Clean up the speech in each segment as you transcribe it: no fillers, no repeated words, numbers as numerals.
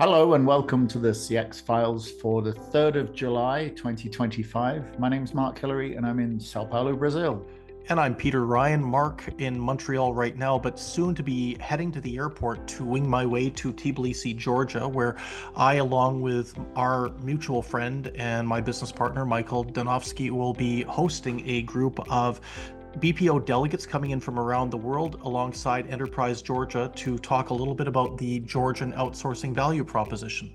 Hello and welcome to the CX files for the 3rd of July 2025. My name is Mark Hillary and I'm in Sao Paulo, Brazil. And I'm Peter Ryan, Mark in Montreal right now, but soon to be heading to the airport to wing my way to Tbilisi, Georgia, where I, along with our mutual friend and my business partner, Michael Donofsky, will be hosting a group of BPO delegates coming in from around the world alongside Enterprise Georgia to talk a little bit about the Georgian outsourcing value proposition.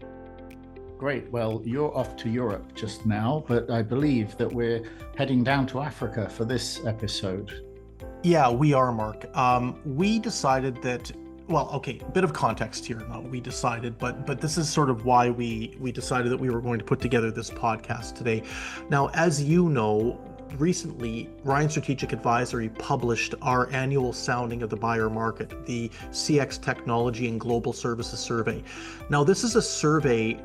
Great. Well, you're off to Europe just now, but I believe that we're heading down to Africa for this episode. Yeah, we are, Mark. We decided that, well, okay, a bit of context here. Not we decided, but this is sort of why we decided that we were going to put together this podcast today. Now, as you know, recently Ryan Strategic Advisory published our annual sounding of the buyer market, the CX Technology and Global Services Survey. Now, this is a survey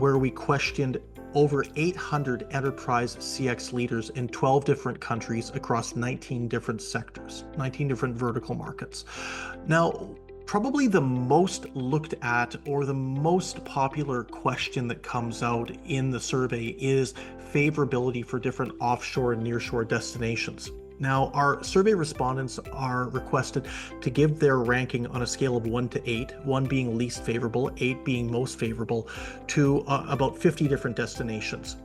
where we questioned over 800 enterprise CX leaders in 12 different countries across 19 different sectors, 19 different vertical markets. Now, probably the most looked at or the most popular question that comes out in the survey is favorability for different offshore and nearshore destinations. Now, our survey respondents are requested to give their ranking on a scale of 1 to 8, 1 being least favorable, 8 being most favorable, to about 50 different destinations.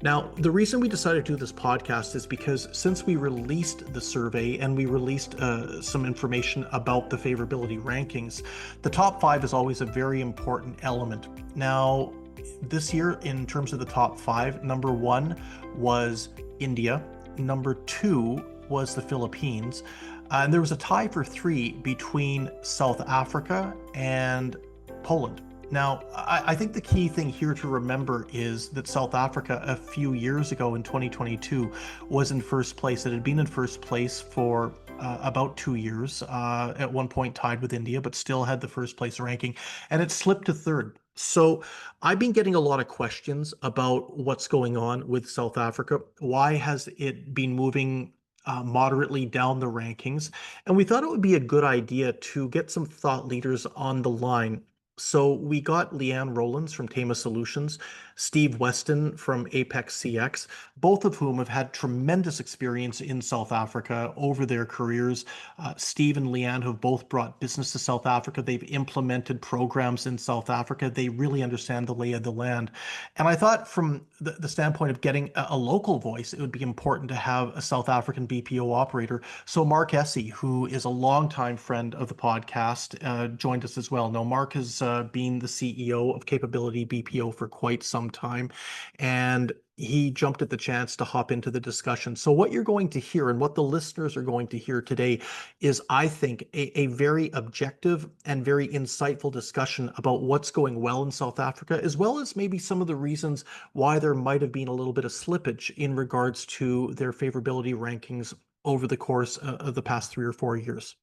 Now, the reason we decided to do this podcast is because since we released the survey and we released some information about the favorability rankings, the top 5 is always a very important element. Now, this year, in terms of the top 5, number 1 was India, number 2 was the Philippines, and there was a tie for 3 between South Africa and Poland. Now, I think the key thing here to remember is that South Africa a few years ago in 2022 was in first place. It had been in first place for about 2 years, at one point tied with India, but still had the first place ranking, and it slipped to third. So I've been getting a lot of questions about what's going on with South Africa. Why has it been moving moderately down the rankings? And we thought it would be a good idea to get some thought leaders on the line. So we got Leanne Rollins from Tama Solutions, Steve Weston from Apex CX, both of whom have had tremendous experience in South Africa over their careers. Steve and Leanne have both brought business to South Africa. They've implemented programs in South Africa. They really understand the lay of the land. And I thought from the standpoint of getting a local voice, it would be important to have a South African BPO operator. So Mark Essie, who is a longtime friend of the podcast, joined us as well. Now, Mark has been the CEO of Capability BPO for quite some time, and he jumped at the chance to hop into the discussion. So what you're going to hear and what the listeners are going to hear today is, I think, a very objective and very insightful discussion about what's going well in South Africa, as well as maybe some of the reasons why there might have been a little bit of slippage in regards to their favorability rankings over the course of the past 3 or 4 years.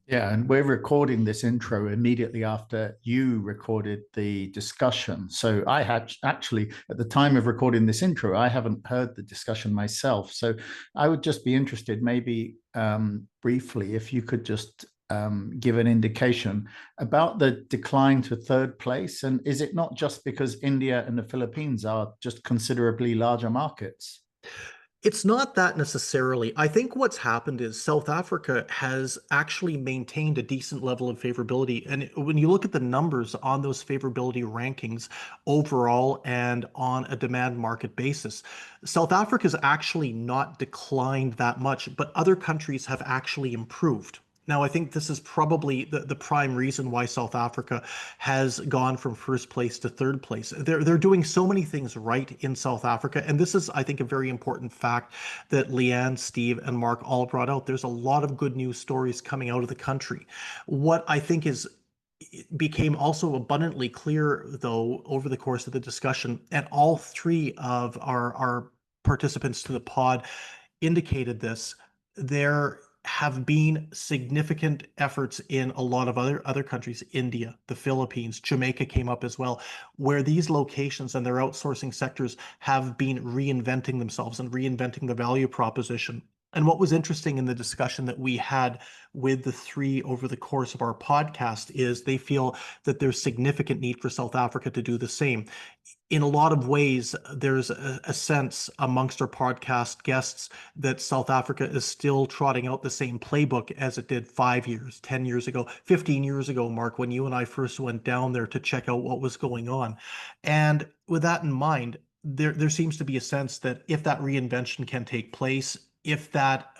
Yeah, and we're recording this intro immediately after you recorded the discussion. So I had actually, at the time of recording this intro, I haven't heard the discussion myself. So I would just be interested, maybe briefly, if you could just give an indication about the decline to third place. And is it not just because India and the Philippines are just considerably larger markets? It's not that necessarily. I think what's happened is South Africa has actually maintained a decent level of favorability. And when you look at the numbers on those favorability rankings overall and on a demand market basis, South Africa's actually not declined that much, but other countries have actually improved. Now, I think this is probably the prime reason why South Africa has gone from first place to third place. They're doing so many things right in South Africa. And this is, I think, a very important fact that Leanne, Steve, and Mark all brought out. There's a lot of good news stories coming out of the country. What I think is became also abundantly clear, though, over the course of the discussion, and all 3 of our participants to the pod indicated this, there have been significant efforts in a lot of other countries. India, the Philippines, Jamaica came up as well, where these locations and their outsourcing sectors have been reinventing themselves and reinventing the value proposition. And what was interesting in the discussion that we had with the three over the course of our podcast is they feel that there's significant need for South Africa to do the same. In a lot of ways, there's a sense amongst our podcast guests that South Africa is still trotting out the same playbook as it did 5 years, 10 years ago, 15 years ago, Mark, when you and I first went down there to check out what was going on. And with that in mind, there seems to be a sense that if that reinvention can take place, if that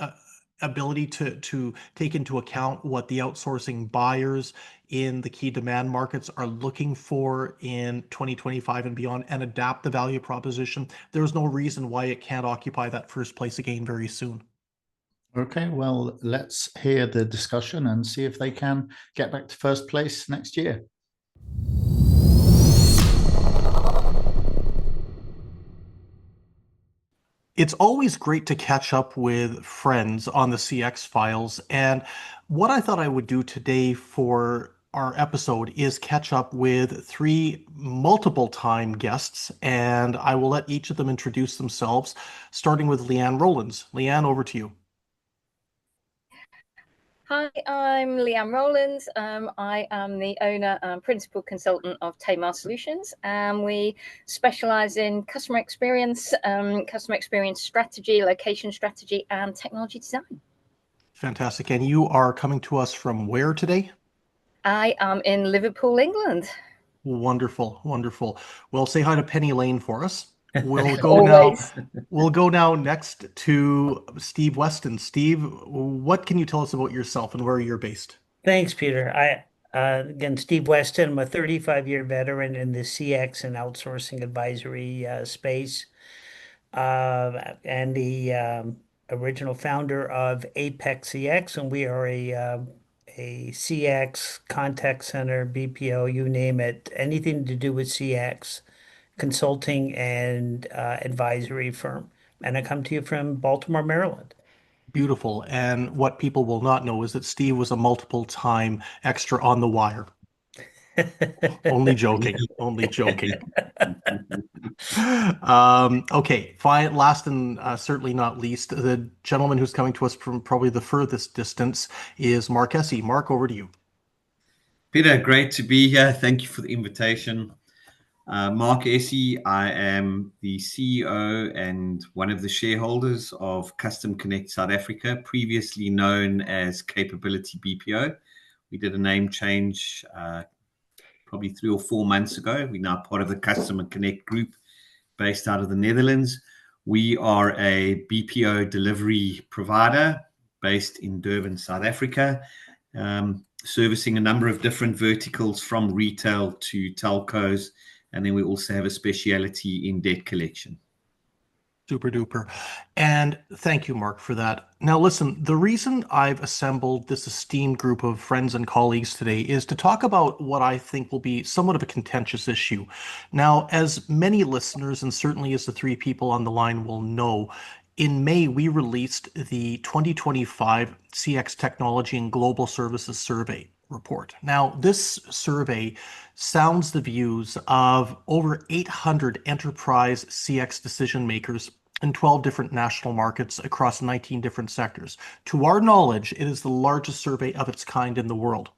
ability to take into account what the outsourcing buyers in the key demand markets are looking for in 2025 and beyond and adapt the value proposition, there's no reason why it can't occupy that first place again very soon. Okay, well, let's hear the discussion and see if they can get back to first place next year. It's always great to catch up with friends on the CX files. And what I thought I would do today for our episode is catch up with three multiple time guests, and I will let each of them introduce themselves, starting with Leanne Rollins. Leanne, over to you. Hi, I'm Leanne Rollins. I am the owner and principal consultant of Tamar Solutions, and we specialize in customer experience strategy, location strategy, and technology design. Fantastic. And you are coming to us from where today? I am in Liverpool, England. Wonderful, wonderful. Well, say hi to Penny Lane for us. We'll go now. We'll go now next to Steve Weston. Steve, what can you tell us about yourself and where you're based? Thanks, Peter. Again, Steve Weston. I'm a 35-year veteran in the CX and outsourcing advisory space, and the original founder of Apex CX, and we are a CX contact center, BPO, you name it, anything to do with CX, consulting and advisory firm. And I come to you from Baltimore, Maryland. Beautiful. And what people will not know is that Steve was a multiple time extra on The Wire. Only joking. Only joking. Okay, fine. Last and certainly not least, the gentleman who's coming to us from probably the furthest distance is Mark Essie. Mark, over to you. Peter, great to be here. Thank you for the invitation. Mark Essie, I am the CEO and one of the shareholders of Custom Connect South Africa, previously known as Capability BPO. We did a name change probably 3 or 4 months ago. We're now part of the Customer Connect group based out of the Netherlands. We are a BPO delivery provider based in Durban, South Africa, servicing a number of different verticals from retail to telcos. And then we also have a speciality in debt collection. Super duper. And thank you, Mark, for that. Now, listen, the reason I've assembled this esteemed group of friends and colleagues today is to talk about what I think will be somewhat of a contentious issue. Now, as many listeners, and certainly as the three people on the line will know, in May, we released the 2025 CX Technology and Global Services Survey report. Now, this survey sounds the views of over 800 enterprise CX decision makers in 12 different national markets across 19 different sectors. To our knowledge, it is the largest survey of its kind in the world.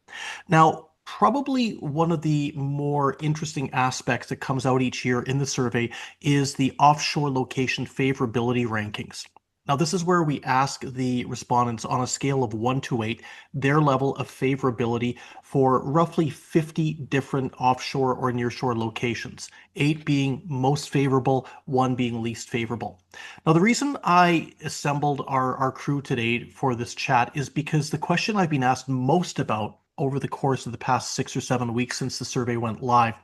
Now, probably one of the more interesting aspects that comes out each year in the survey is the offshore location favorability rankings. Now, this is where we ask the respondents on a scale of 1 to 8, their level of favorability for roughly 50 different offshore or nearshore locations, 8 being most favorable, 1 being least favorable. Now, the reason I assembled our crew today for this chat is because the question I've been asked most about over the course of the past 6 or 7 weeks since the survey went live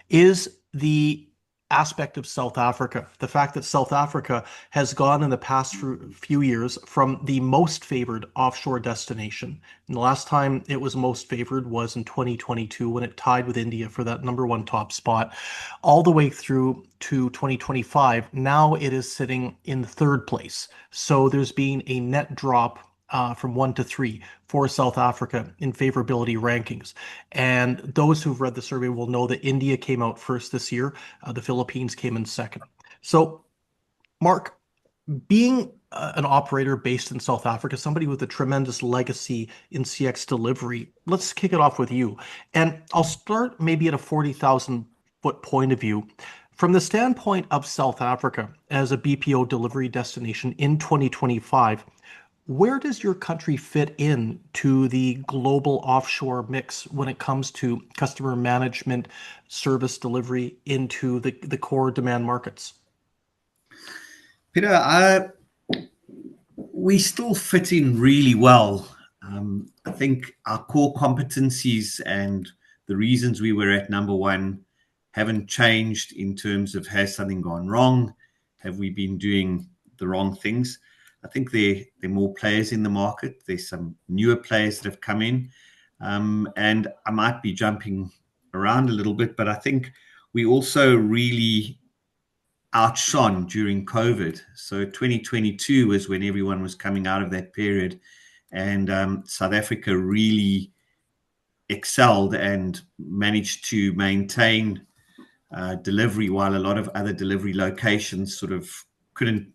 is the aspect of South Africa, the fact that South Africa has gone in the past few years from the most favored offshore destination. And the last time it was most favored was in 2022 when it tied with India for that #1 top spot, all the way through to 2025. Now it is sitting in third place. So there's been a net drop from 1 to 3 for South Africa in favorability rankings. And those who've read the survey will know that India came out first this year. The Philippines came in second. So, Mark, being an operator based in South Africa, somebody with a tremendous legacy in CX delivery. Let's kick it off with you. And I'll start maybe at a 40,000-foot point of view. From the standpoint of South Africa as a BPO delivery destination in 2025, where does your country fit in to the global offshore mix when it comes to customer management, service delivery into the core demand markets? Peter, we still fit in really well. I think our core competencies and the reasons we were at number one haven't changed in terms of has something gone wrong? Have we been doing the wrong things? I think there are more players in the market. There's some newer players that have come in. And I might be jumping around a little bit, but I think we also really outshone during COVID. So 2022 was when everyone was coming out of that period, and South Africa really excelled and managed to maintain delivery while a lot of other delivery locations sort of couldn't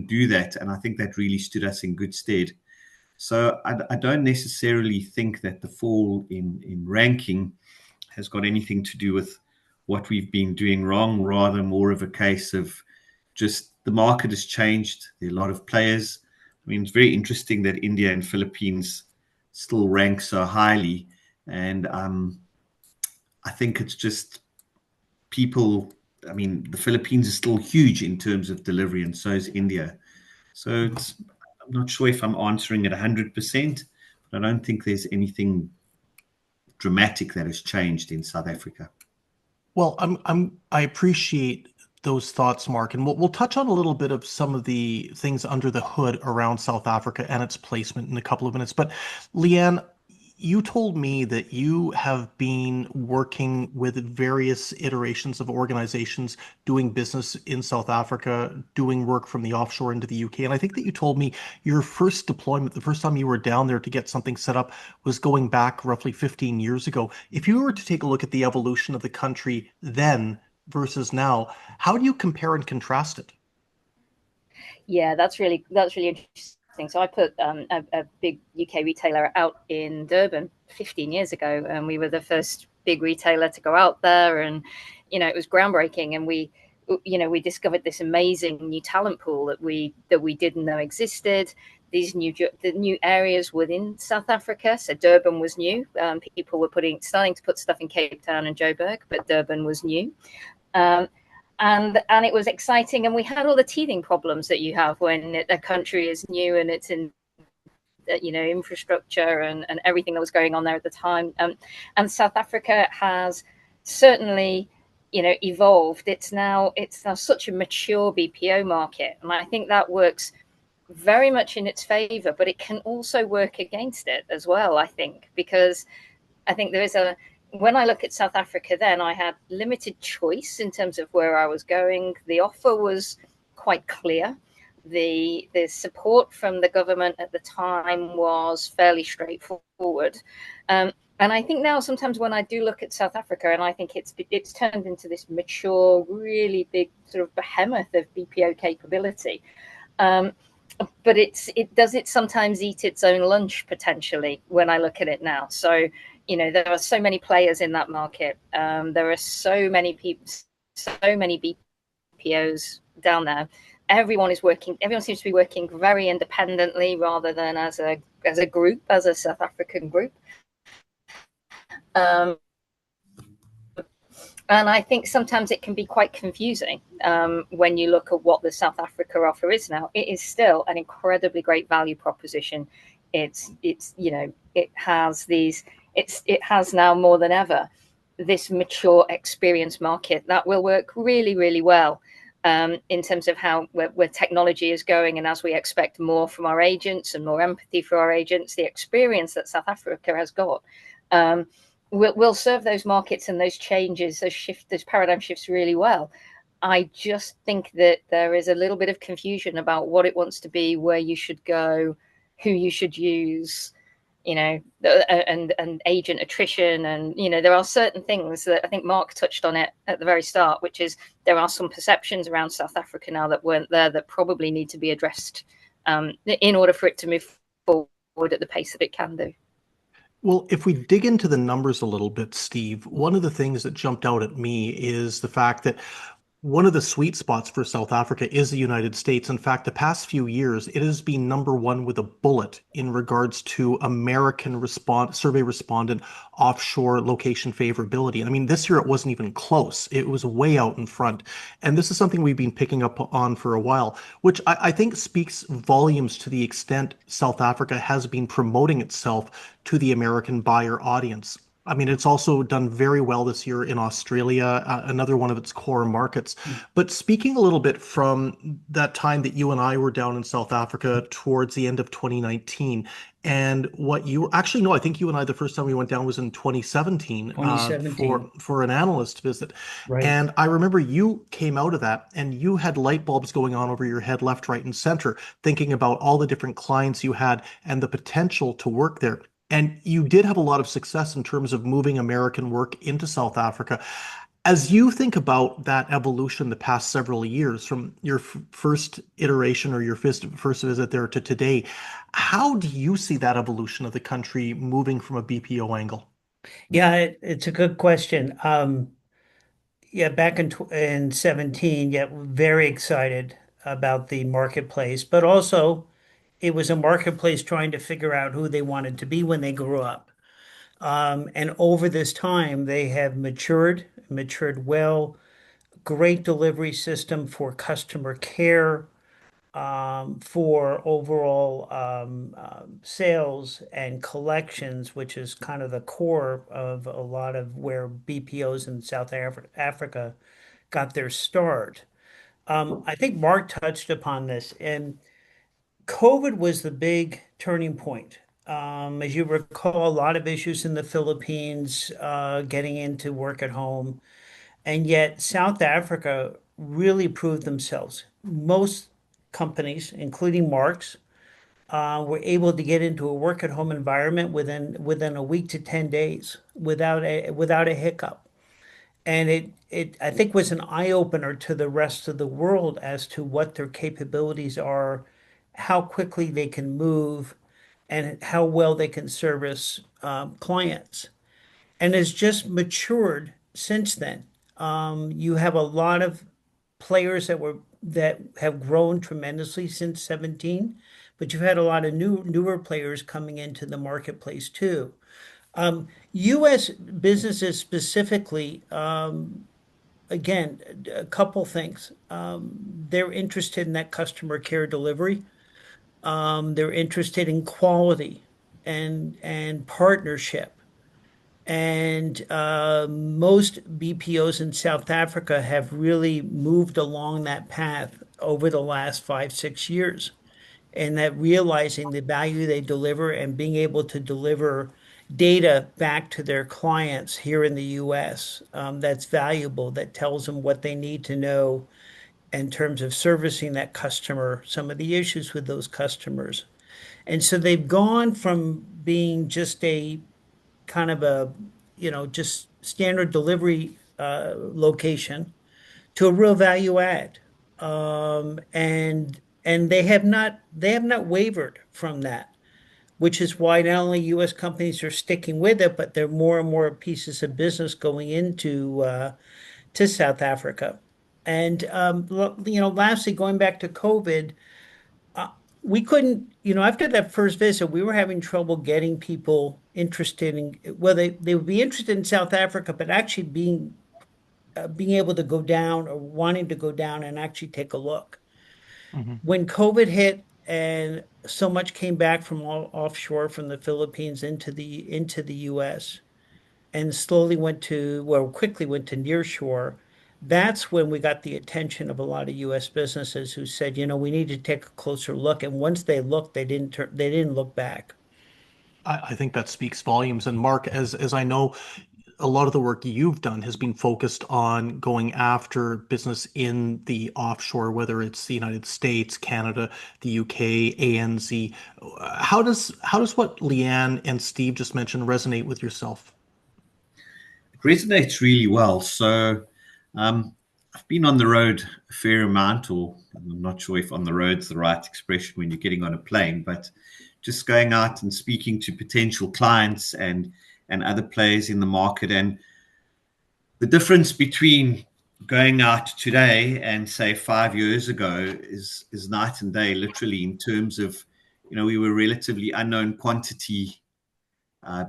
do that. And I think that really stood us in good stead. So I don't necessarily think that the fall in ranking has got anything to do with what we've been doing wrong, rather more of a case of just the market has changed. There are a lot of players. I mean, it's very interesting that India and Philippines still rank so highly. And I think it's just people, I mean, the Philippines is still huge in terms of delivery, and so is India. So I'm not sure if I'm answering it 100%, but I don't think there's anything dramatic that has changed in South Africa. Well, I appreciate those thoughts, Mark, and we'll touch on a little bit of some of the things under the hood around South Africa and its placement in a couple of minutes. But Leanne, you told me that you have been working with various iterations of organizations doing business in South Africa, doing work from the offshore into the UK. And I think that you told me your first deployment, the first time you were down there to get something set up, was going back roughly 15 years ago. If you were to take a look at the evolution of the country then versus now, how do you compare and contrast it? Yeah, that's really interesting. So I put a big UK retailer out in Durban 15 years ago, and we were the first big retailer to go out there, and it was groundbreaking. And we discovered this amazing new talent pool that we didn't know existed. These new areas within South Africa. So Durban was new. People were starting to put stuff in Cape Town and Joburg, but Durban was new. And it was exciting, and we had all the teething problems that you have when a country is new and it's in infrastructure and everything that was going on there at the time. And South Africa has certainly evolved. It's now such a mature BPO market, and I think that works very much in its favor, but it can also work against it as well, I think, because I think there is when I look at South Africa, then I had limited choice in terms of where I was going. The offer was quite clear. The support from the government at the time was fairly straightforward. And I think now sometimes when I do look at South Africa, and I think it's turned into this mature, really big sort of behemoth of BPO capability. But it sometimes eat its own lunch potentially when I look at it now. So there are so many players in that market. There are so many people, so many BPOs down there. Everyone seems to be working very independently rather than as a group, as a South African group. And I think sometimes it can be quite confusing when you look at what the South Africa offer is now. It is still an incredibly great value proposition. It has now more than ever this mature experience market that will work really, really well in terms of where technology is going. And as we expect more from our agents and more empathy for our agents, the experience that South Africa has got will serve those markets and those changes, those paradigm shifts really well. I just think that there is a little bit of confusion about what it wants to be, where you should go, who you should use, and agent attrition. And, there are certain things that I think Mark touched on it at the very start, which is there are some perceptions around South Africa now that weren't there that probably need to be addressed in order for it to move forward at the pace that it can do. Well, if we dig into the numbers a little bit, Steve, one of the things that jumped out at me is the fact that one of the sweet spots for South Africa is the United States. In fact, the past few years, it has been number one with a bullet in regards to American survey respondent offshore location favorability. And I mean, this year it wasn't even close. It was way out in front. And this is something we've been picking up on for a while, which I think speaks volumes to the extent South Africa has been promoting itself to the American buyer audience. I mean, it's also done very well this year in Australia, another one of its core markets. But speaking a little bit from that time that you and I were down in South Africa towards the end of 2019, and what you actually no, I think you and I the first time we went down was in 2017, 2017. For an analyst visit. Right. And I remember you came out of that and you had light bulbs going on over your head, left, right, and center, thinking about all the different clients you had and the potential to work there. And you did have a lot of success in terms of moving American work into South Africa. As you think about that evolution the past several years, from your first iteration or your first visit there to today, how do you see that evolution of the country moving from a BPO angle? Yeah, it's a good question. Yeah, back in 17, yeah, very excited about the marketplace, but also it was a marketplace trying to figure out who they wanted to be when they grew up. And over this time, they have matured well, great delivery system for customer care, for overall sales and collections, which is kind of the core of a lot of where BPOs in South Africa got their start. I think Mark touched upon this, and COVID was the big turning point. As you recall, a lot of issues in the Philippines, getting into work at home, and yet South Africa really proved themselves. Most companies, including Mark's, were able to get into a work at home environment within a week to 10 days without a hiccup. And it I think was an eye opener to the rest of the world as to what their capabilities are, how quickly they can move, and how well they can service clients. And has just matured since then. You have a lot of players that have grown tremendously since 17, but you've had a lot of newer players coming into the marketplace too. U.S. businesses specifically, again, a couple things. They're interested in that customer care delivery. They're interested in quality and partnership. And most BPOs in South Africa have really moved along that path over the last 5, 6 years, and that realizing the value they deliver and being able to deliver data back to their clients here in the US, that's valuable, that tells them what they need to know in terms of servicing that customer, some of the issues with those customers. And so they've gone from being just a kind of a, just standard delivery location to a real value add. And they have not wavered from that, which is why not only U.S. companies are sticking with it, but there are more and more pieces of business going into to South Africa. And lastly, going back to COVID, we couldn't, after that first visit, we were having trouble getting people interested in, well, they would be interested in South Africa, but actually being able to go down or wanting to go down and actually take a look. Mhm. When COVID hit and so much came back from offshore from the Philippines into the US and quickly went to nearshore, that's when we got the attention of a lot of US businesses who said, we need to take a closer look. And once they looked, they didn't look back. I think that speaks volumes. And Mark, as I know, a lot of the work you've done has been focused on going after business in the offshore, whether it's the United States, Canada, the UK, ANZ. How does what Leanne and Steve just mentioned resonate with yourself? It resonates really well. So I've been on the road a fair amount, or I'm not sure if on the road's the right expression when you're getting on a plane, but just going out and speaking to potential clients and other players in the market. And the difference between going out today and say 5 years ago is night and day, literally, in terms of, we were relatively unknown quantity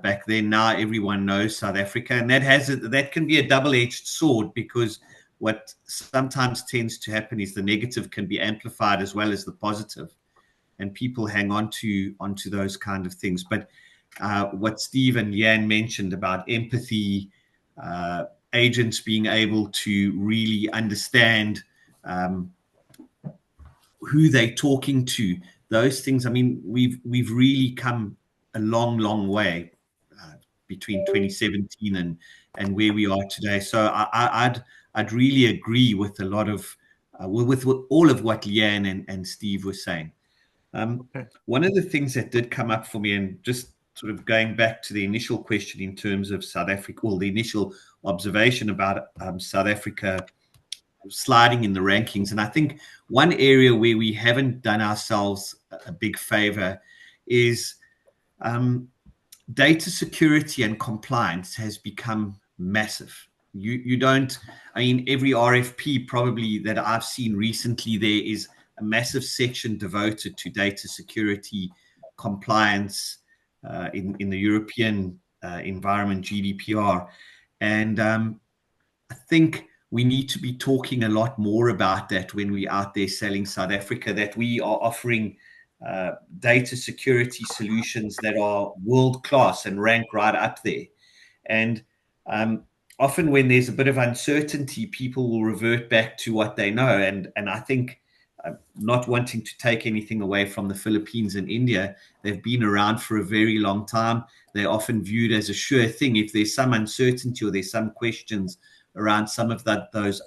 back then. Now everyone knows South Africa, and that can be a double-edged sword, because what sometimes tends to happen is the negative can be amplified as well as the positive, and people hang on to onto those kind of things. But what Steve and Jan mentioned about empathy, agents being able to really understand who they're talking to, those things. I mean, we've really come a long, long way between 2017 and where we are today. So I'd really agree with a lot of with all of what Leanne and Steve were saying. Okay. One of the things that did come up for me, and just sort of going back to the initial question in terms of South Africa, or the initial observation about South Africa sliding in the rankings. And I think one area where we haven't done ourselves a big favor is data security and compliance has become massive. You don't, I mean, every RFP probably that I've seen recently, there is a massive section devoted to data security, compliance in the European environment, GDPR. And I think we need to be talking a lot more about that when we're out there selling South Africa, that we are offering data security solutions that are world class and rank right up there. And often when there's a bit of uncertainty, people will revert back to what they know. And I think, not wanting to take anything away from the Philippines and India, they've been around for a very long time. They're often viewed as a sure thing. If there's some uncertainty or there's some questions around some of those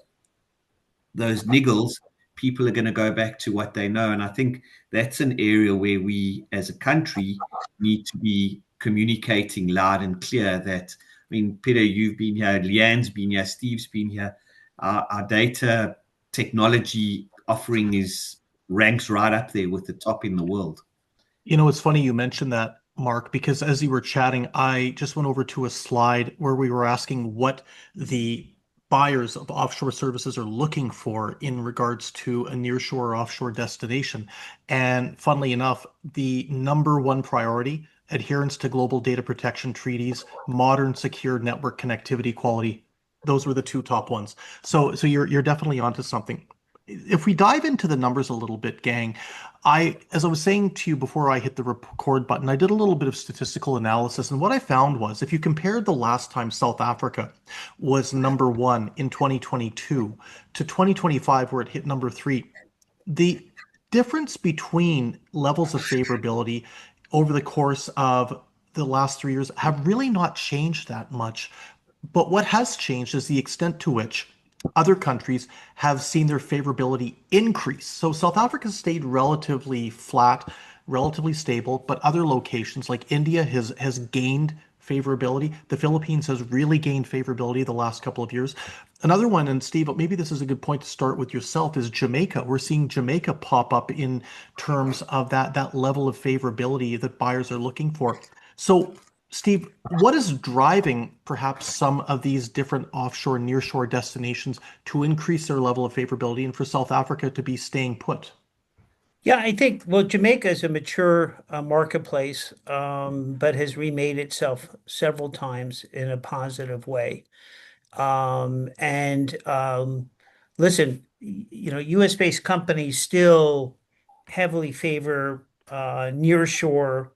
niggles, people are going to go back to what they know. And I think that's an area where we as a country need to be communicating loud and clear that, I mean, Peter, you've been here, Leanne's been here, Steve's been here. Our data technology offering ranks right up there with the top in the world. It's funny you mentioned that, Mark, because as you were chatting, I just went over to a slide where we were asking what the buyers of offshore services are looking for in regards to a nearshore or offshore destination. And funnily enough, the number one priority, adherence to global data protection treaties, modern secure network connectivity quality. Those were the two top ones. So you're definitely onto something. If we dive into the numbers a little bit, gang, as I was saying to you before I hit the record button, I did a little bit of statistical analysis. And what I found was if you compared the last time South Africa was number one in 2022 to 2025, where it hit number three, the difference between levels of favorability over the course of the last 3 years have really not changed that much. But what has changed is the extent to which other countries have seen their favorability increase. So South Africa stayed relatively flat, relatively stable, but other locations like India has gained favorability. The Philippines has really gained favorability the last couple of years. Another one, and Steve, maybe this is a good point to start with yourself, is Jamaica. We're seeing Jamaica pop up in terms of that level of favorability that buyers are looking for. So Steve, what is driving perhaps some of these different offshore, nearshore destinations to increase their level of favorability and for South Africa to be staying put? Yeah, I think, well, Jamaica is a mature marketplace, but has remade itself several times in a positive way. And listen, US-based companies still heavily favor nearshore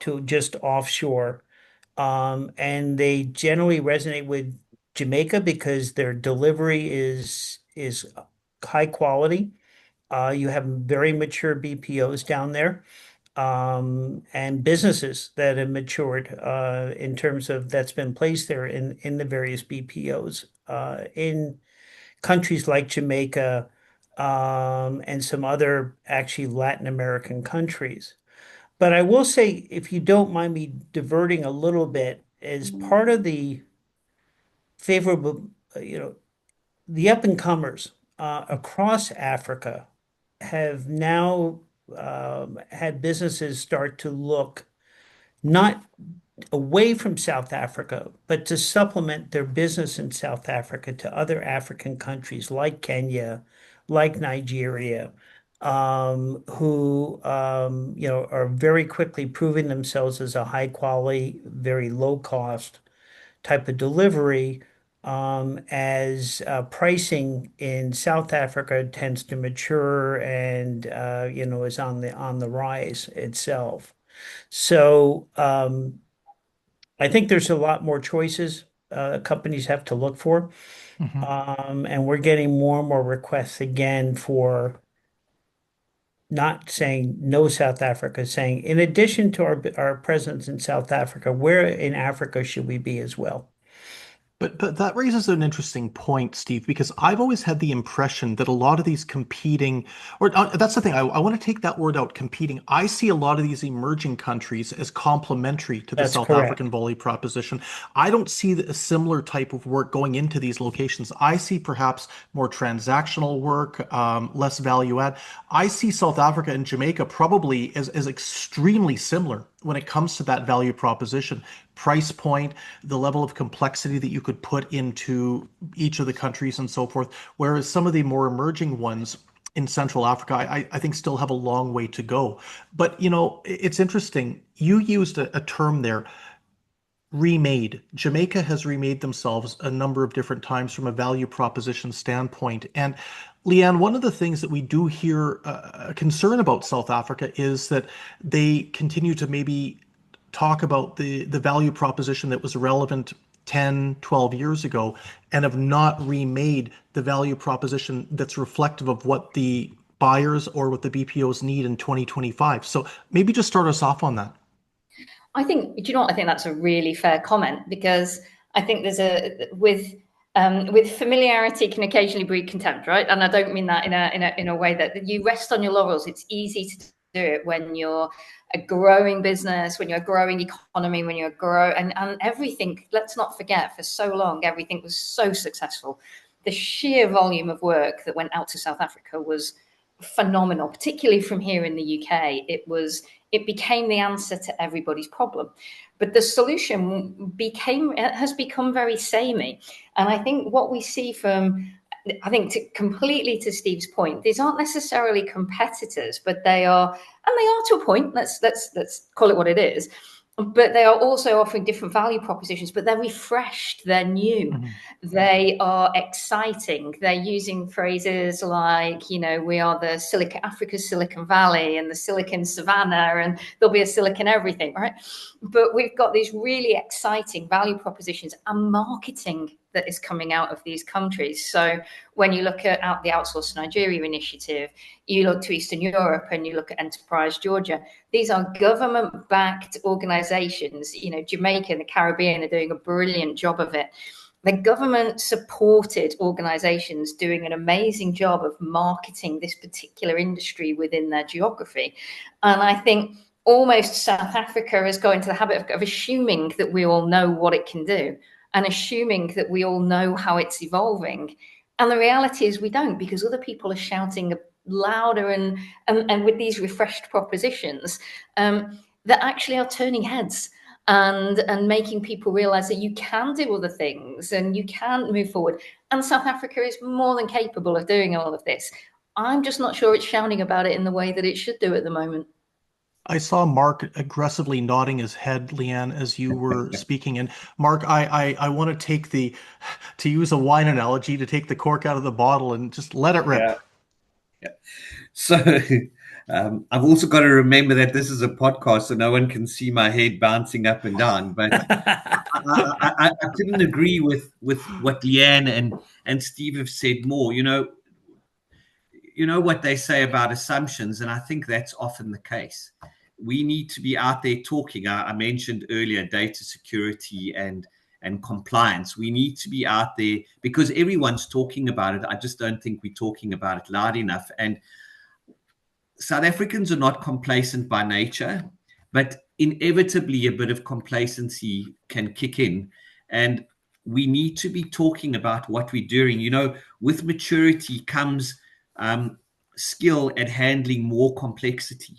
to just offshore. And they generally resonate with Jamaica because their delivery is high quality. You have very mature BPOs down there, and businesses that have matured in terms of that's been placed there in the various BPOs in countries like Jamaica, and some other actually Latin American countries. But I will say, if you don't mind me diverting a little bit, as part of the favorable, the up and comers across Africa have now had businesses start to look not away from South Africa, but to supplement their business in South Africa to other African countries like Kenya, like Nigeria, who are very quickly proving themselves as a high quality, very low cost type of delivery, as pricing in South Africa tends to mature and is on the rise itself. So I think there's a lot more choices companies have to look for. And we're getting more and more requests again for not saying no South Africa, saying in addition to our presence in South Africa, where in Africa should we be as well? But that raises an interesting point, Steve, because I've always had the impression that a lot of these competing, or that's the thing, I want to take that word out, competing. I see a lot of these emerging countries as complementary to the That's South correct. African volley proposition. I don't see a similar type of work going into these locations. I see perhaps more transactional work, less value add. I see South Africa and Jamaica probably as extremely similar when it comes to that value proposition, price point, the level of complexity that you could put into each of the countries and so forth. Whereas some of the more emerging ones in Central Africa, I think still have a long way to go. But, it's interesting. You used a term there, remade. Jamaica has remade themselves a number of different times from a value proposition standpoint. And Leanne, one of the things that we do hear a concern about South Africa is that they continue to maybe talk about the value proposition that was relevant 10, 12 years ago and have not remade the value proposition that's reflective of what the buyers or what the BPOs need in 2025. So maybe just start us off on that. I think, do you know what? I think that's a really fair comment, because I think there's with familiarity can occasionally breed contempt, right? And I don't mean that in a way that you rest on your laurels. It's easy to do it when you're a growing business, when you're a growing economy, when you're and everything. Let's not forget, for so long, everything was so successful. The sheer volume of work that went out to South Africa was phenomenal, particularly from here in the UK. It became the answer to everybody's problem. But the solution has become very samey. And I think what we see completely to Steve's point, these aren't necessarily competitors, but they are to a point. Let's call it what it is. But they are also offering different value propositions, but they're refreshed, they're new, they are exciting. They're using phrases like, we are the Africa's Silicon Valley and the Silicon Savannah, and there'll be a silicon everything, right? But we've got these really exciting value propositions and marketing that is coming out of these countries. So when you look at the Outsource Nigeria initiative, you look to Eastern Europe and you look at Enterprise Georgia, these are government-backed organizations. Jamaica and the Caribbean are doing a brilliant job of it. The government-supported organizations doing an amazing job of marketing this particular industry within their geography. And I think almost South Africa has got into the habit of assuming that we all know what it can do and assuming that we all know how it's evolving. And the reality is we don't, because other people are shouting louder and with these refreshed propositions that actually are turning heads and making people realize that you can do other things and you can move forward. And South Africa is more than capable of doing all of this. I'm just not sure it's shouting about it in the way that it should do at the moment. I saw Mark aggressively nodding his head, Leanne, as you were speaking. And Mark, I want to to use a wine analogy, to take the cork out of the bottle and just let it rip. Yeah. So I've also got to remember that this is a podcast, so no one can see my head bouncing up and down. But I couldn't agree with what Leanne and Steve have said more. You know what they say about assumptions, and I think that's often the case. We need to be out there talking. I mentioned earlier data security and compliance. We need to be out there because everyone's talking about it. I just don't think we're talking about it loud enough. And South Africans are not complacent by nature, but inevitably a bit of complacency can kick in. And we need to be talking about what we're doing. With maturity comes skill at handling more complexity.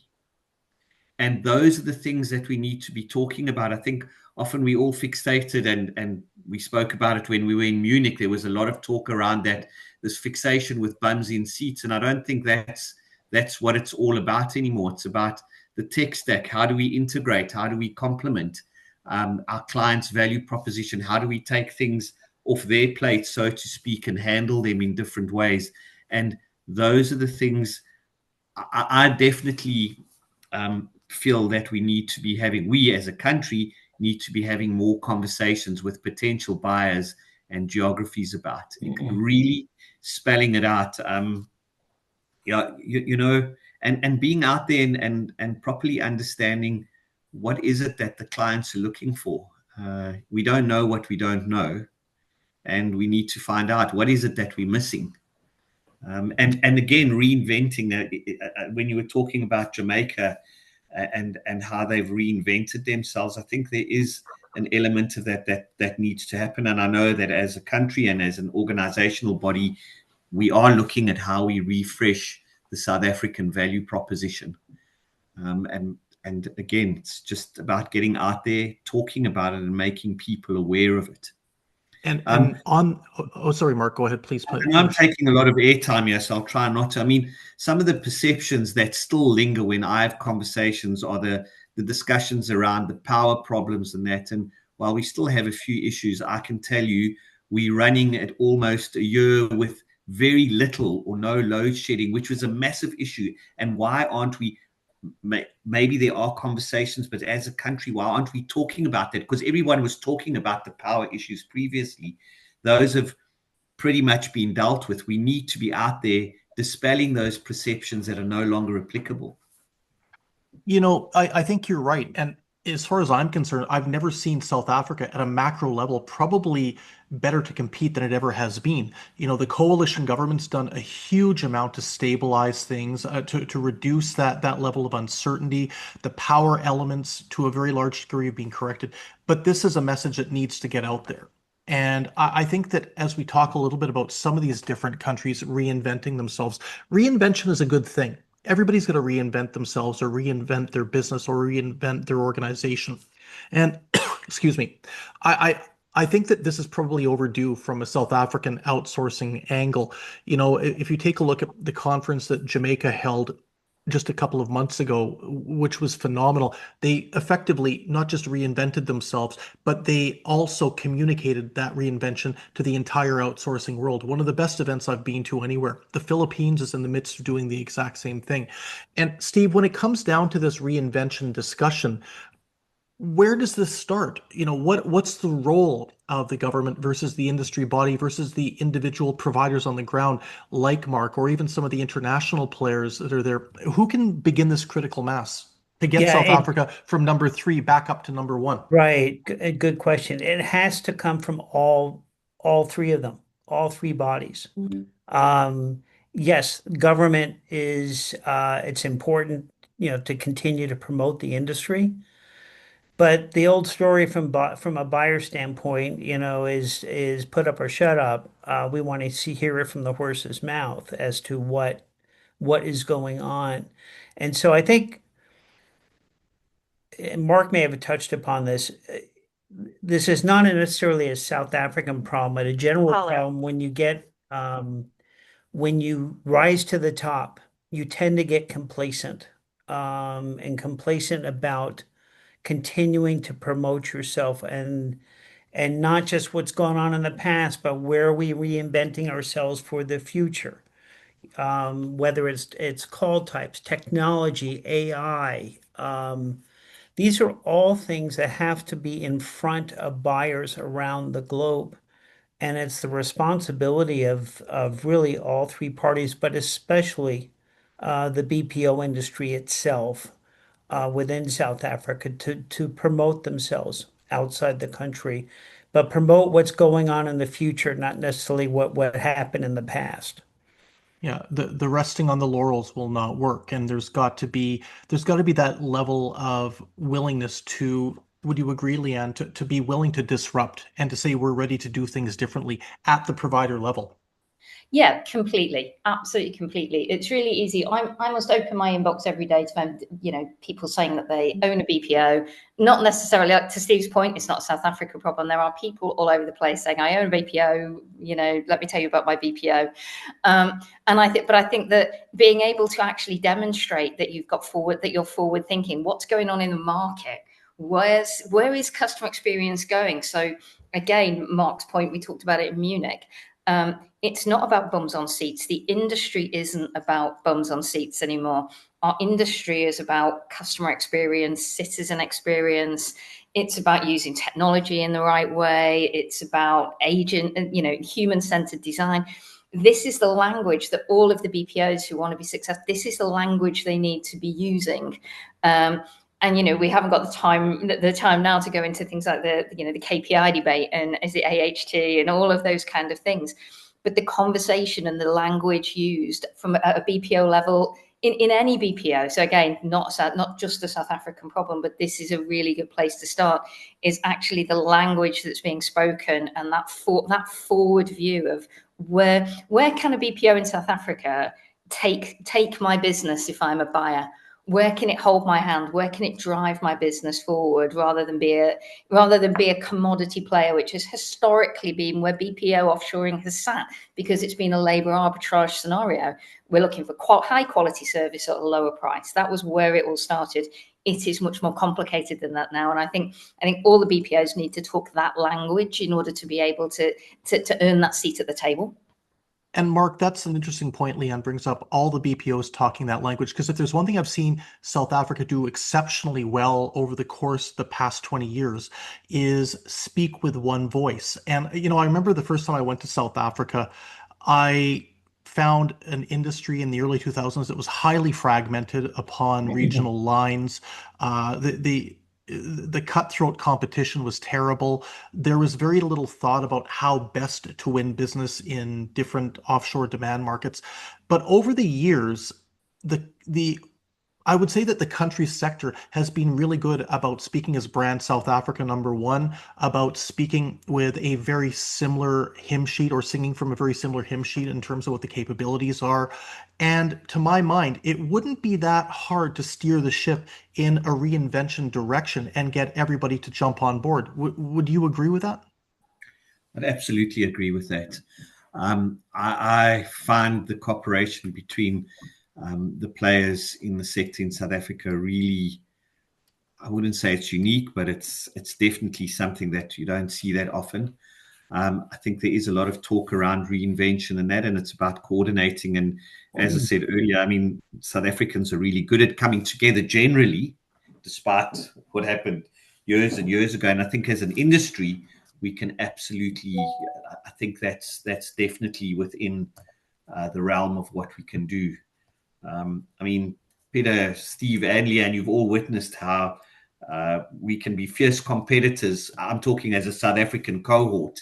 And those are the things that we need to be talking about. I think often we all fixated, and we spoke about it when we were in Munich. There was a lot of talk around that, this fixation with bums in seats. And I don't think that's what it's all about anymore. It's about the tech stack. How do we integrate? How do we complement our clients' value proposition? How do we take things off their plate, so to speak, and handle them in different ways? And those are the things I definitely feel that we as a country need to be having more conversations with potential buyers and geographies about, really spelling it out. And being out there and properly understanding what is it that the clients are looking for. We don't know what we don't know, and we need to find out what is it that we're missing. And again, reinventing that. When you were talking about Jamaica and how they've reinvented themselves, I think there is an element of that needs to happen. And I know that as a country and as an organizational body, we are looking at how we refresh the South African value proposition. And again, it's just about getting out there, talking about it, and making people aware of it. Sorry, Mark, go ahead, please. I'm taking a lot of airtime here, so I'll try not to. I mean, some of the perceptions that still linger when I have conversations are the discussions around the power problems and that. And while we still have a few issues, I can tell you we're running at almost a year with very little or no load shedding, which was a massive issue. And why aren't we? Maybe there are conversations, but as a country, why aren't we talking about that? Because everyone was talking about the power issues previously. Those have pretty much been dealt with. We need to be out there dispelling those perceptions that are no longer applicable. I think you're right. And as far as I'm concerned, I've never seen South Africa at a macro level probably better to compete than it ever has been. The coalition government's done a huge amount to stabilize things, to reduce that level of uncertainty. The power elements to a very large degree have been corrected. But this is a message that needs to get out there. And I think that as we talk a little bit about some of these different countries reinventing themselves, reinvention is a good thing. Everybody's going to reinvent themselves or reinvent their business or reinvent their organization. And excuse me, I think that this is probably overdue from a South African outsourcing angle. If you take a look at the conference that Jamaica held just a couple of months ago, which was phenomenal, they effectively not just reinvented themselves, but they also communicated that reinvention to the entire outsourcing world. One of the best events I've been to anywhere. The Philippines is in the midst of doing the exact same thing. And Steve, when it comes down to this reinvention discussion, where does this start? What's the role of the government versus the industry body versus the individual providers on the ground, like Mark, or even some of the international players that are there? Who can begin this critical mass to get South Africa from number 3 back up to number 1? Right. Good question. It has to come from all three of them, all three bodies. Yes, government is it's important, to continue to promote the industry. But the old story from a buyer standpoint, is put up or shut up. We want to hear it from the horse's mouth as to what is going on. And so I think, and Mark may have touched upon this. This is not necessarily a South African problem, but a general problem. When you rise to the top, you tend to get complacent, and complacent about continuing to promote yourself and not just what's gone on in the past, but where are we reinventing ourselves for the future? Whether it's call types, technology, AI. These are all things that have to be in front of buyers around the globe. And it's the responsibility of really all three parties, but especially the BPO industry itself within South Africa to promote themselves outside the country, but promote what's going on in the future, not necessarily what happened in the past. Yeah, the resting on the laurels will not work, and there's got to be that level of willingness to. Would you agree, Leanne, to be willing to disrupt and to say we're ready to do things differently at the provider level? Yeah, completely. Absolutely, completely. It's really easy. I must open my inbox every day to find, people saying that they own a BPO. Not necessarily, like to Steve's point, it's not a South Africa problem. There are people all over the place saying, I own a BPO, let me tell you about my BPO. And I think that being able to actually demonstrate that you're forward thinking, what's going on in the market? Where is customer experience going? So again, Mark's point, we talked about it in Munich. It's not about bums on seats. The industry isn't about bums on seats anymore. Our industry is about customer experience, citizen experience. It's about using technology in the right way. It's about human-centered design. This is the language that all of the BPOs who want to be successful, this is the language they need to be using. And we haven't got the time now to go into things like the KPI debate and is it AHT and all of those kind of things. But the conversation and the language used from a BPO level in any BPO. So again, not just a South African problem, but this is a really good place to start. Is actually the language that's being spoken and that forward view of where can a BPO in South Africa take my business if I'm a buyer. Where can it hold my hand? Where can it drive my business forward rather than be a commodity player, which has historically been where BPO offshoring has sat because it's been a labor arbitrage scenario. We're looking for high quality service at a lower price. That was where it all started. It is much more complicated than that now. And I think all the BPOs need to talk that language in order to be able to earn that seat at the table. And Mark, that's an interesting point Leanne brings up, all the BPOs talking that language, because if there's one thing I've seen South Africa do exceptionally well over the course of the past 20 years is speak with one voice. And, I remember the first time I went to South Africa, I found an industry in the early 2000s that was highly fragmented upon regional lines. The cutthroat competition was terrible. There was very little thought about how best to win business in different offshore demand markets. But over the years, I would say that the country sector has been really good about speaking as brand South Africa #1, about speaking with a very similar hymn sheet or singing from a very similar hymn sheet in terms of what the capabilities are. And to my mind, it wouldn't be that hard to steer the ship in a reinvention direction and get everybody to jump on board. Would you agree with that? I'd absolutely agree with that. I find the cooperation between the players in the sector in South Africa really, I wouldn't say it's unique, but it's definitely something that you don't see that often. I think there is a lot of talk around reinvention and that, and it's about coordinating. And as I said earlier, South Africans are really good at coming together generally, despite what happened years and years ago. And I think as an industry, we can absolutely, I think that's definitely within the realm of what we can do. Peter, Steve, and Leanne, you've all witnessed how we can be fierce competitors. I'm talking as a South African cohort,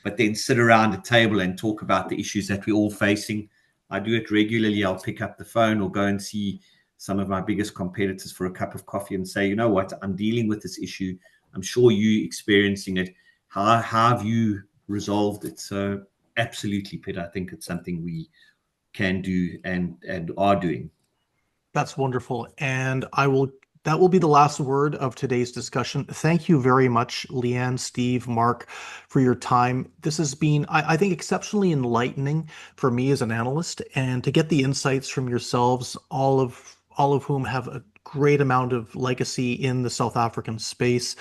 but then sit around a table and talk about the issues that we're all facing. I do it regularly. I'll pick up the phone or go and see some of my biggest competitors for a cup of coffee and say, you know what, I'm dealing with this issue. I'm sure you're experiencing it. How have you resolved it? So absolutely, Peter, I think it's something we can do and are doing. That's wonderful. And that will be the last word of today's discussion. Thank you very much, Leanne, Steve, Mark, for your time. This has been, I think, exceptionally enlightening for me as an analyst, and to get the insights from yourselves, all of whom have a great amount of legacy in the South African space.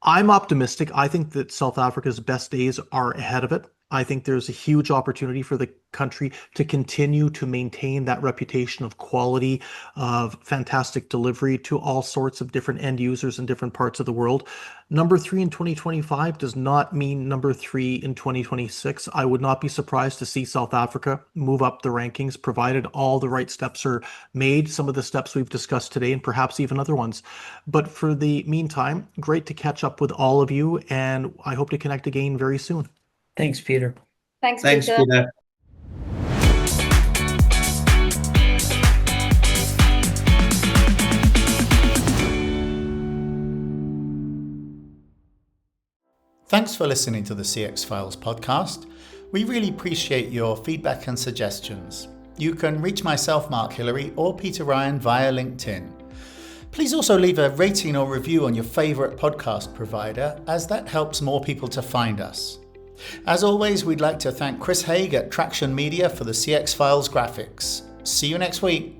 I'm optimistic. I think that South Africa's best days are ahead of it. I think there's a huge opportunity for the country to continue to maintain that reputation of quality, of fantastic delivery to all sorts of different end users in different parts of the world. Number 3 in 2025 does not mean number 3 in 2026. I would not be surprised to see South Africa move up the rankings, provided all the right steps are made, some of the steps we've discussed today, and perhaps even other ones. But for the meantime, great to catch up with all of you, and I hope to connect again very soon. Thanks, Peter. Thanks, Peter. Thanks for listening to the CX Files podcast. We really appreciate your feedback and suggestions. You can reach myself, Mark Hillary, or Peter Ryan via LinkedIn. Please also leave a rating or review on your favourite podcast provider, as that helps more people to find us. As always, we'd like to thank Chris Haig at Traction Media for the CX Files graphics. See you next week.